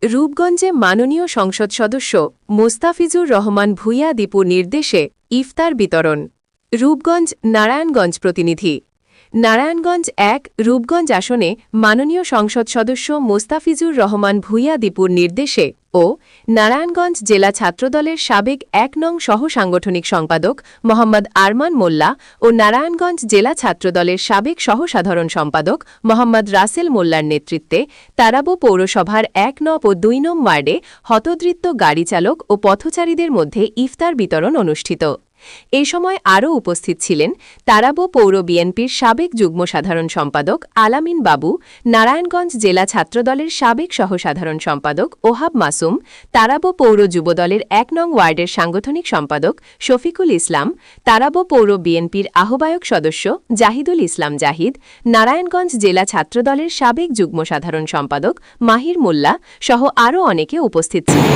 রূপগঞ্জে মাননীয় সংসদ সদস্য মোস্তাফিজুর রহমান ভূঁইয়া দীপুর নির্দেশে ইফতার বিতরণ। রূপগঞ্জ নারায়ণগঞ্জ প্রতিনিধি। নারায়ণগঞ্জ ১ রূপগঞ্জ আসনে মাননীয় সংসদ সদস্য মোস্তাফিজুর রহমান ভূঁইয়া দীপুর নির্দেশে ও নারায়ণগঞ্জ জেলা ছাত্রদলের সাবেক ১ নং সহ সাংগঠনিক সম্পাদক মোহাম্মদ আরমান মোল্লা ও নারায়ণগঞ্জ জেলা ছাত্রদলের সাবেক সহ সাধারণ সম্পাদক মোহাম্মদ রাসেল মোল্লার নেতৃত্বে তারাবো পৌরসভার ১ নং ও ২ নং ওয়ার্ডে হতদৃপ্ত গাড়ি চালক ও পথচারীদের মধ্যে ইফতার বিতরণ অনুষ্ঠিত। এ সময় আরও উপস্থিত ছিলেন তারাবো পৌর বিএনপির সাবেক যুগ্ম সাধারণ সম্পাদক আলামিন বাবু, নারায়ণগঞ্জ জেলা ছাত্রদলের সাবেক সহ সাধারণ সম্পাদক ওহাব মাসুম, তারাবো পৌর যুবদলের ১ নং ওয়ার্ডের সাংগঠনিক সম্পাদক শফিকুল ইসলাম, তারাবো পৌর বিএনপির আহ্বায়ক সদস্য জাহিদুল ইসলাম জাহিদ, নারায়ণগঞ্জ জেলা ছাত্রদলের সাবেক যুগ্ম সাধারণ সম্পাদক মাহির মোল্লা সহ আরও অনেকে উপস্থিত ছিলেন।